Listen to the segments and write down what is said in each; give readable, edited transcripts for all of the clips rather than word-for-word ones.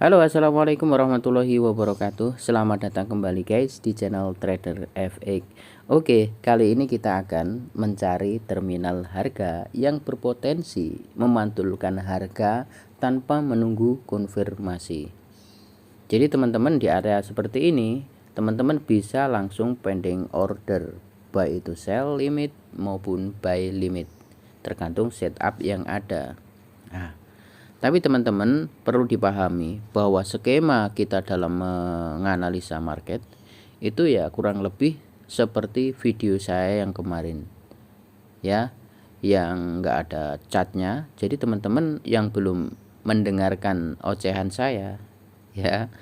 Halo, assalamualaikum warahmatullahi wabarakatuh. Selamat datang kembali guys di channel Trader FX. Oke, kali ini kita akan mencari terminal harga yang berpotensi memantulkan harga tanpa menunggu konfirmasi. Jadi teman-teman, di area seperti ini teman-teman bisa langsung pending order, baik itu sell limit maupun buy limit, tergantung setup yang ada. Nah, tapi teman-teman perlu dipahami bahwa skema kita dalam menganalisa market itu ya kurang lebih seperti video saya yang kemarin ya, yang enggak ada catnya. Jadi teman-teman yang belum mendengarkan ocehan saya ya,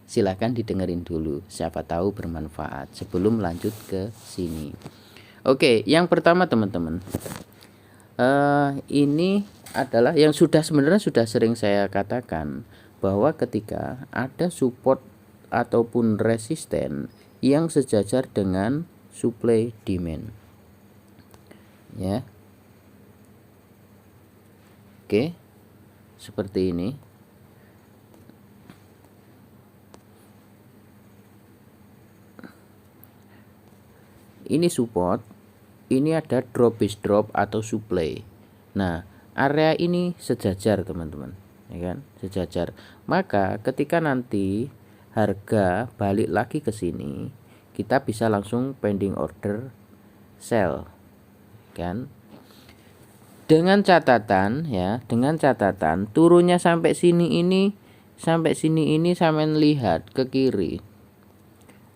silahkan didengerin dulu, siapa tahu bermanfaat sebelum lanjut ke sini. Oke, yang pertama teman-teman, ini adalah yang sebenarnya sudah sering saya katakan, bahwa ketika ada support ataupun resisten yang sejajar dengan supply demand ya. Oke, seperti ini. Ini support, ini ada drop is drop atau supply. Nah, area ini sejajar teman-teman, ya kan, sejajar. Maka ketika nanti harga balik lagi ke sini, kita bisa langsung pending order sell, kan? Dengan catatan ya, dengan catatan turunnya sampai sini ini, sampai lihat ke kiri.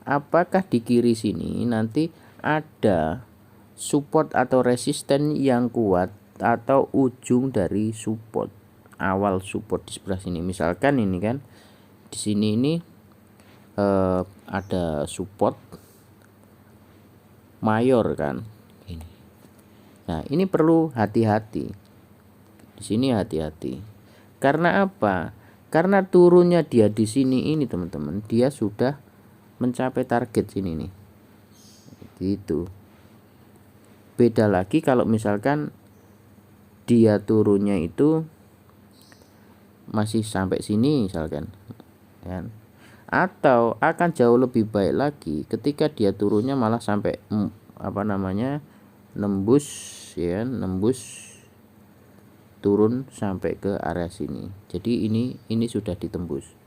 Apakah di kiri sini nanti ada support atau resisten yang kuat atau ujung dari support, awal support di sebelah sini. Misalkan ini kan di sini ini ada support mayor kan ini. Nah, ini perlu hati-hati di sini, hati-hati. Karena apa? Karena turunnya dia di sini ini teman-teman, dia sudah mencapai target sini nih gitu. Beda lagi kalau misalkan dia turunnya itu masih sampai sini misalkan kan, atau akan jauh lebih baik lagi ketika dia turunnya malah sampai nembus ya, nembus turun sampai ke area sini. Jadi ini sudah ditembus.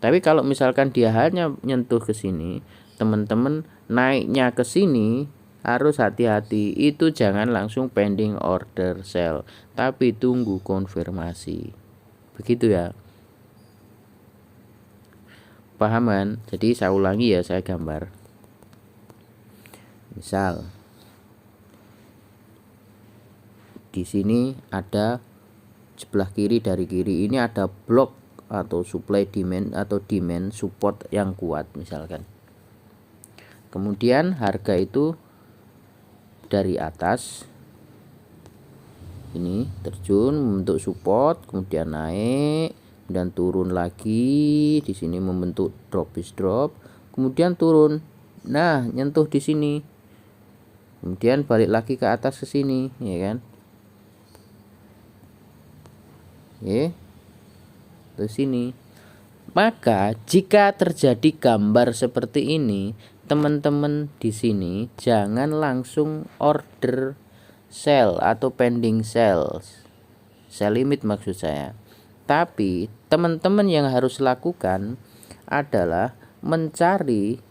Tapi kalau misalkan dia hanya nyentuh ke sini, teman-teman naiknya ke sini harus hati-hati. Itu jangan langsung pending order sell, tapi tunggu konfirmasi. Begitu ya. Pahaman? Jadi saya ulangi ya, saya gambar. Misal di sini ada sebelah kiri, dari kiri ini ada blok atau supply demand atau demand support yang kuat misalkan. Kemudian harga itu dari atas ini terjun membentuk support, kemudian naik dan turun lagi, di sini membentuk drop is drop, kemudian turun. Nah, nyentuh di sini. Kemudian balik lagi ke atas ke sini, ya kan? Ke sini. Maka jika terjadi gambar seperti ini, teman-teman di sini jangan langsung order sell atau pending sell limit maksud saya. Tapi teman-teman yang harus lakukan adalah mencari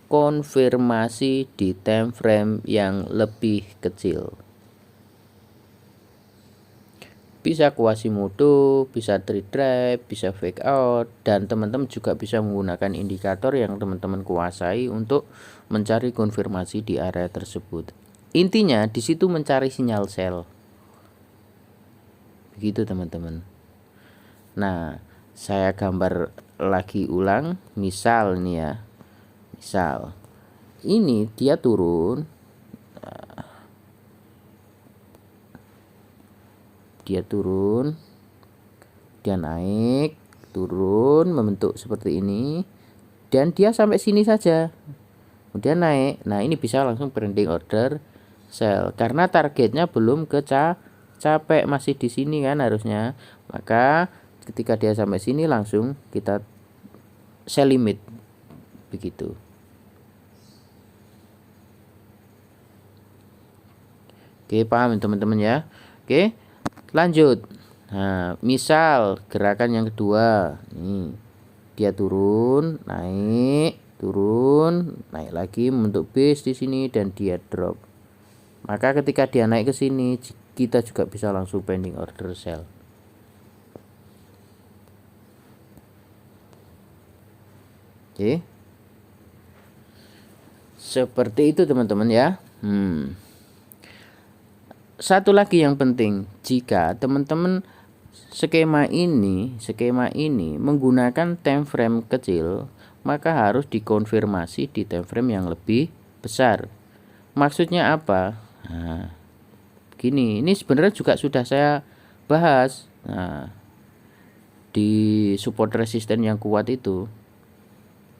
konfirmasi di time frame yang lebih kecil. Bisa Quasimodo, bisa trade drive, bisa fake out, dan teman-teman juga bisa menggunakan indikator yang teman-teman kuasai untuk mencari konfirmasi di area tersebut. Intinya di situ mencari sinyal sell. Begitu teman-teman. Nah, saya gambar lagi ulang, misal nih ya. Misal ini dia turun, dia naik, turun, membentuk seperti ini, dan dia sampai sini saja, kemudian naik. Nah, ini bisa langsung pending order sell karena targetnya belum capek, masih di sini kan harusnya. Maka ketika dia sampai sini langsung kita sell limit begitu. Oke, paham teman-teman ya. Oke, lanjut. Nah, misal gerakan yang kedua, nih dia turun, naik, turun, naik lagi membentuk base di sini dan dia drop. Maka ketika dia naik ke sini, kita juga bisa langsung pending order sell. Oke, seperti itu teman-teman ya. Satu lagi yang penting, jika teman-teman skema ini menggunakan time frame kecil, maka harus dikonfirmasi di time frame yang lebih besar. Maksudnya apa? Nah, begini, ini sebenarnya juga sudah saya bahas. Nah, di support resisten yang kuat itu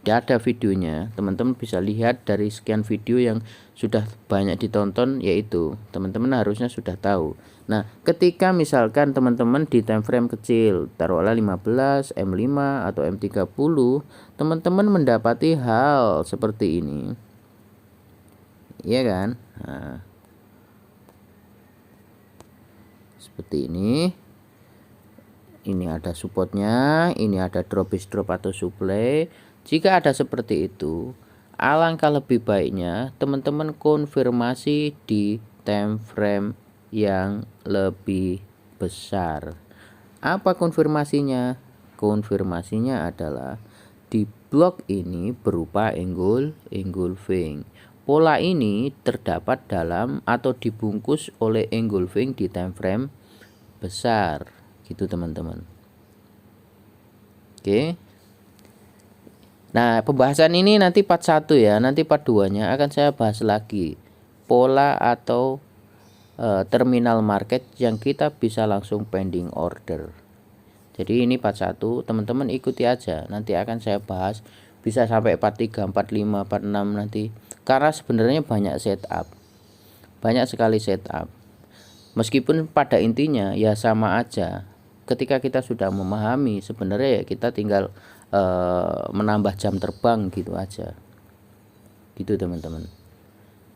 ada videonya, teman-teman bisa lihat dari sekian video yang sudah banyak ditonton, yaitu teman-teman harusnya sudah tahu. Nah, ketika misalkan teman-teman di time frame kecil, taruhlah 15, M5 atau M30, teman-teman mendapati hal seperti ini, iya kan? Nah, seperti ini ada supportnya, ini ada drop atau supply. Jika ada seperti itu, alangkah lebih baiknya teman-teman konfirmasi di time frame yang lebih besar. Apa konfirmasinya? Konfirmasinya adalah di blok ini berupa engulfing. Pola ini terdapat dalam atau dibungkus oleh engulfing di time frame besar, gitu teman-teman. Oke. Nah, pembahasan ini nanti part 1 ya, nanti part 2-nya akan saya bahas lagi pola atau terminal market yang kita bisa langsung pending order. Jadi ini part 1, teman-teman ikuti aja, nanti akan saya bahas, bisa sampai part 3, part 5, part 6 nanti, karena sebenarnya banyak setup, banyak sekali setup. Meskipun pada intinya ya sama aja, ketika kita sudah memahami, sebenarnya ya kita tinggal menambah jam terbang gitu aja, gitu teman-teman.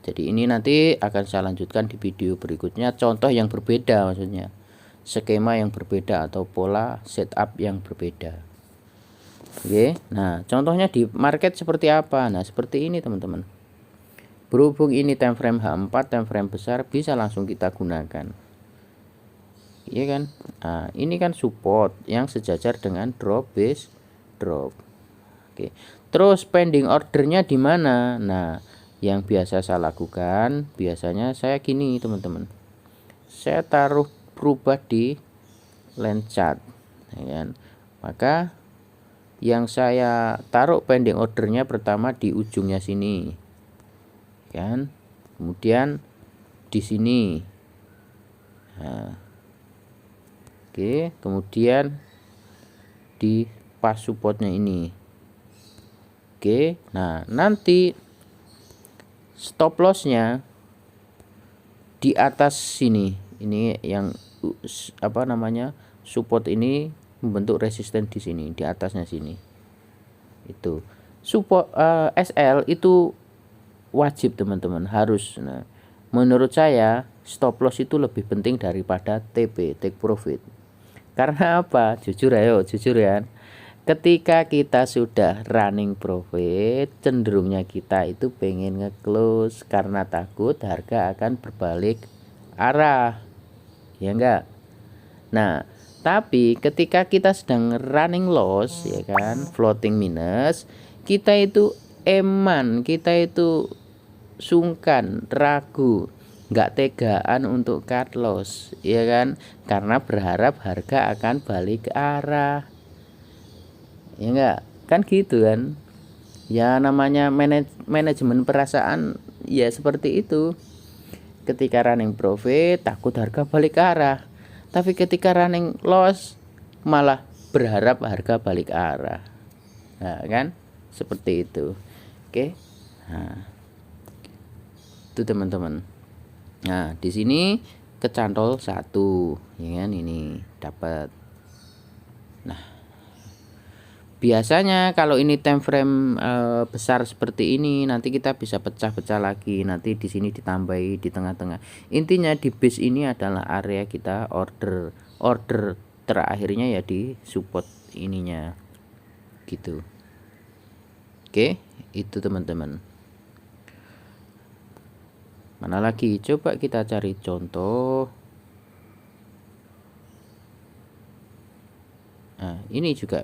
Jadi ini nanti akan saya lanjutkan di video berikutnya, contoh yang berbeda, maksudnya skema yang berbeda atau pola setup yang berbeda. Oke, nah contohnya di market seperti apa? Nah seperti ini teman-teman. Berhubung ini time frame H4, time frame besar, bisa langsung kita gunakan, iya kan? Nah ini kan support yang sejajar dengan drop base drop. Oke, terus pending ordernya di mana? Nah, yang biasa saya lakukan, biasanya saya gini teman-teman, saya taruh berubah di line chart, ya kan? Maka yang saya taruh pending ordernya pertama di ujungnya sini, kan? Kemudian di sini. Nah, oke, kemudian di pas supportnya ini. Oke, nah nanti stop lossnya di atas sini, ini yang apa namanya, support ini membentuk resisten di sini, di atasnya sini. Itu support SL itu wajib teman-teman, harus. Nah, menurut saya stop loss itu lebih penting daripada TP, take profit. Karena apa? Jujur ya, ketika kita sudah running profit, cenderungnya kita itu pengen nge-close karena takut harga akan berbalik arah, ya enggak? Nah, tapi ketika kita sedang running loss, ya kan, floating minus, kita itu kita itu sungkan, ragu, nggak tegaan untuk cut loss, ya kan, karena berharap harga akan balik ke arah, ya enggak, kan gitu kan ya, namanya manajemen perasaan ya seperti itu. Ketika running profit takut harga balik ke arah, tapi ketika running loss malah berharap harga balik ke arah. Nah kan seperti itu. Oke, nah itu teman-teman. Nah di sini kecantol 1, ya kan, ini dapat. Nah, biasanya kalau ini time frame besar seperti ini, nanti kita bisa pecah-pecah lagi. Nanti di sini ditambahi di tengah-tengah. Intinya di base ini adalah area kita order terakhirnya ya di support ininya gitu. Oke, itu teman-teman. Mana lagi? Coba kita cari contoh. Nah, ini juga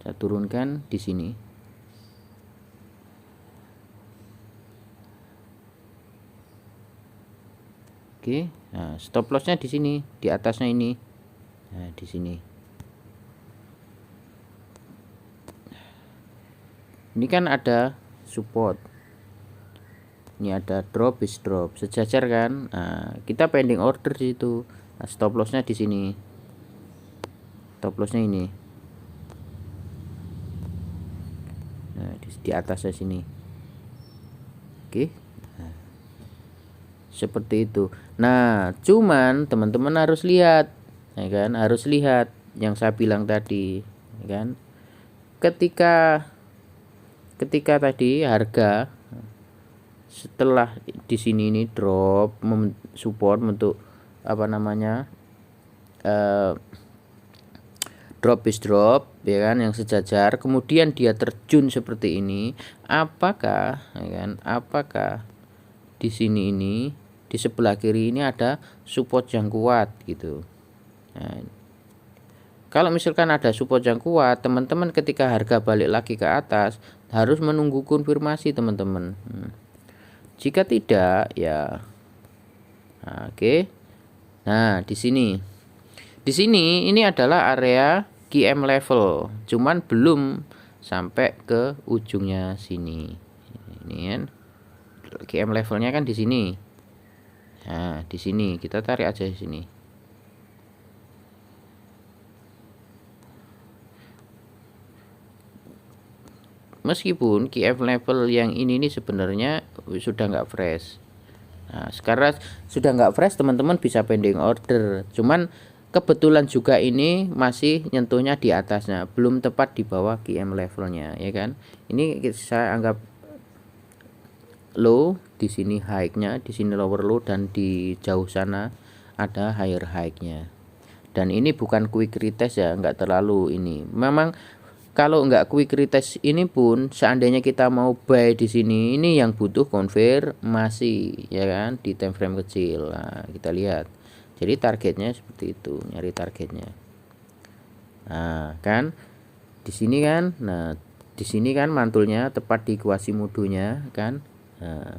saya turunkan di sini. Oke, nah stop lossnya di sini, di atasnya ini. Nah, di sini. Ini kan ada support. Ini ada drop is drop, sejajar kan? Nah, kita pending order di situ. Nah, stop lossnya di sini. Stop lossnya ini. Nah, di atasnya sini. Oke. Nah, seperti itu. Nah, cuman teman-teman harus lihat, ya kan? Harus lihat yang saya bilang tadi, ya kan? Ketika tadi harga setelah di sini ini drop support untuk apa namanya drop is drop, ya kan, yang sejajar, kemudian dia terjun seperti ini, apakah, ya kan, apakah di sini ini di sebelah kiri ini ada support yang kuat gitu. Nah, kalau misalkan ada support yang kuat, teman-teman ketika harga balik lagi ke atas harus menunggu konfirmasi teman-teman. Jika tidak ya, nah, oke. Nah, di sini ini adalah area QM level, cuman belum sampai ke ujungnya sini. Ini kan QM levelnya kan di sini. Nah, di sini kita tarik aja di sini. Meskipun QM level yang ini sebenarnya sudah nggak fresh. Nah, sekarang sudah nggak fresh, teman-teman bisa pending order. Cuman kebetulan juga ini masih nyentuhnya di atasnya, belum tepat di bawah QM levelnya, ya kan? Ini saya anggap low, di sini high-nya, di sini lower low, dan di jauh sana ada higher high-nya. Dan ini bukan quick retest ya, nggak terlalu ini. Memang kalau nggak quick retest ini pun, seandainya kita mau buy di sini, ini yang butuh konfirmasi, ya kan, di time frame kecil. Nah, kita lihat. Jadi targetnya seperti itu, nyari targetnya. Nah, kan di sini kan, nah di sini kan mantulnya tepat di Quasimodo-nya kan. Nah,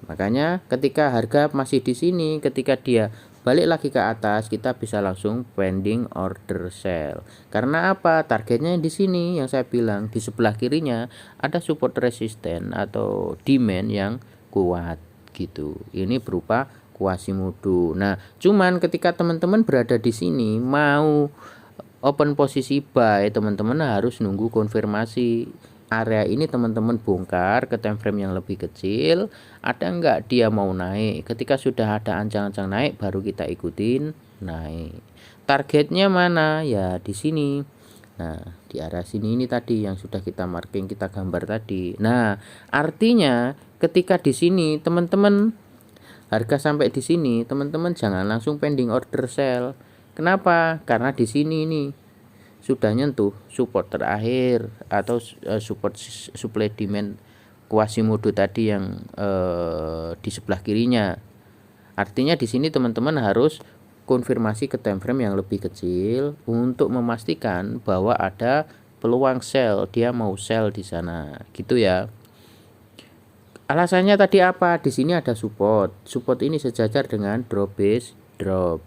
makanya ketika harga masih di sini, ketika dia balik lagi ke atas, kita bisa langsung pending order sell. Karena apa? Targetnya di sini yang saya bilang, di sebelah kirinya ada support resisten atau demand yang kuat gitu. Ini berupa Quasimodo. Nah, cuman ketika teman-teman berada di sini mau open posisi buy, teman-teman harus nunggu konfirmasi area ini, teman-teman bongkar ke time frame yang lebih kecil, ada enggak dia mau naik. Ketika sudah ada ancang-ancang naik, baru kita ikutin naik. Targetnya mana? Ya di sini. Nah, di area sini ini tadi yang sudah kita marking, kita gambar tadi. Nah, artinya ketika di sini teman-teman harga sampai di sini, teman-teman jangan langsung pending order sell. Kenapa? Karena di sini nih sudah nyentuh support terakhir atau support supply demand Quasimodo tadi yang di sebelah kirinya. Artinya di sini teman-teman harus konfirmasi ke time frame yang lebih kecil untuk memastikan bahwa ada peluang sell, dia mau sell di sana, gitu ya. Alasannya tadi apa? Di sini ada support. Support ini sejajar dengan drop base drop.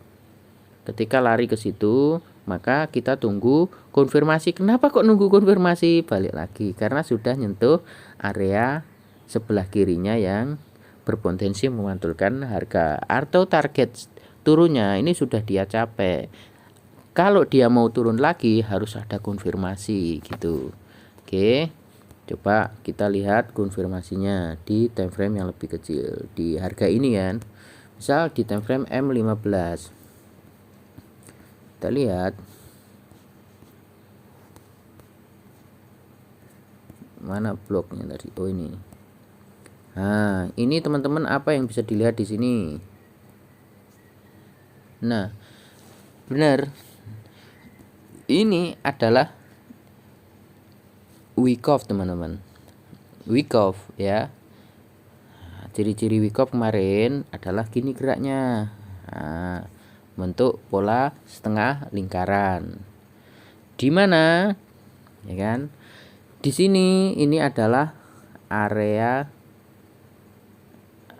Ketika lari ke situ, maka kita tunggu konfirmasi. Kenapa kok nunggu konfirmasi? Balik lagi karena sudah nyentuh area sebelah kirinya yang berpotensi memantulkan harga atau target turunnya ini sudah dia capai. Kalau dia mau turun lagi harus ada konfirmasi gitu. Oke, coba kita lihat konfirmasinya di time frame yang lebih kecil, di harga ini kan. Misal di time frame M15. Kita lihat mana bloknya tadi. Oh ini. Nah, ini teman-teman apa yang bisa dilihat di sini. Nah, benar. Ini adalah week off, teman-teman. Week off ya. Ciri-ciri week off kemarin adalah gini geraknya. Nah, bentuk pola setengah lingkaran. Di mana? Ya kan? Di sini ini adalah area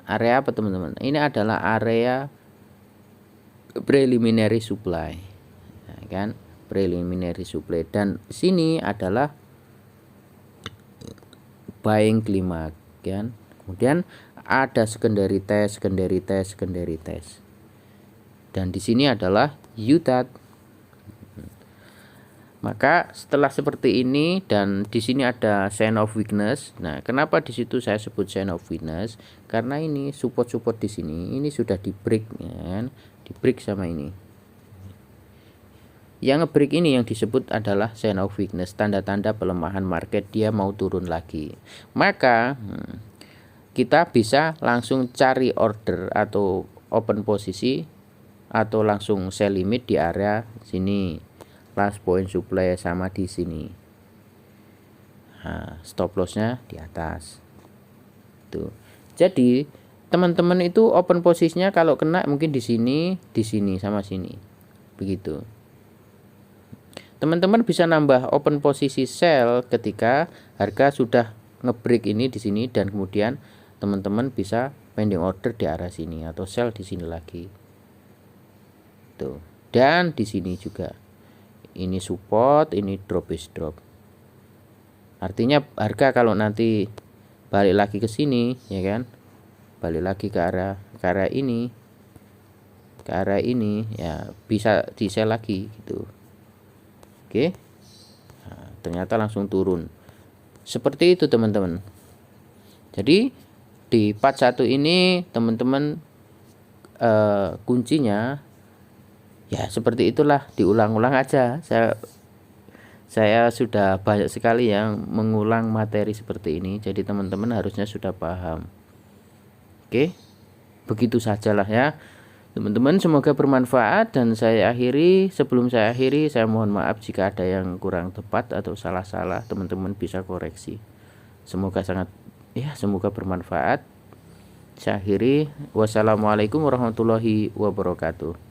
apa teman-teman? Ini adalah area preliminary supply. Ya kan? Preliminary supply, dan sini adalah buying climax kan. Kemudian ada secondary test, dan di sini adalah UTAT. Maka setelah seperti ini dan di sini ada sign of weakness. Nah, kenapa di situ saya sebut sign of weakness? Karena ini support di sini ini sudah di break kan, di break sama ini. Yang nge-break ini yang disebut adalah sign of weakness, tanda-tanda pelemahan market, dia mau turun lagi. Maka kita bisa langsung cari order atau open posisi atau langsung sell limit di area sini. Last point supply sama di sini. Nah, stop lossnya di atas. Tuh. Jadi teman-teman itu open posisinya kalau kena mungkin di sini sama sini. Begitu. Teman-teman bisa nambah open posisi sell ketika harga sudah ngebreak ini di sini, dan kemudian teman-teman bisa pending order di arah sini atau sell di sini lagi. Tuh. Dan di sini juga. Ini support, ini drop is drop. Artinya harga kalau nanti balik lagi ke sini, ya kan? Balik lagi ke arah ini. Ke arah ini ya bisa di sell lagi gitu. Oke. Nah, ternyata langsung turun. Seperti itu teman-teman. Jadi di part 1 ini teman-teman kuncinya ya seperti itulah, diulang-ulang aja. Saya sudah banyak sekali yang mengulang materi seperti ini, jadi teman-teman harusnya sudah paham. Oke. Begitu sajalah ya. Teman-teman, semoga bermanfaat, dan sebelum saya akhiri, saya mohon maaf jika ada yang kurang tepat atau salah-salah, teman-teman bisa koreksi. Semoga bermanfaat. Saya akhiri. Wassalamualaikum warahmatullahi wabarakatuh.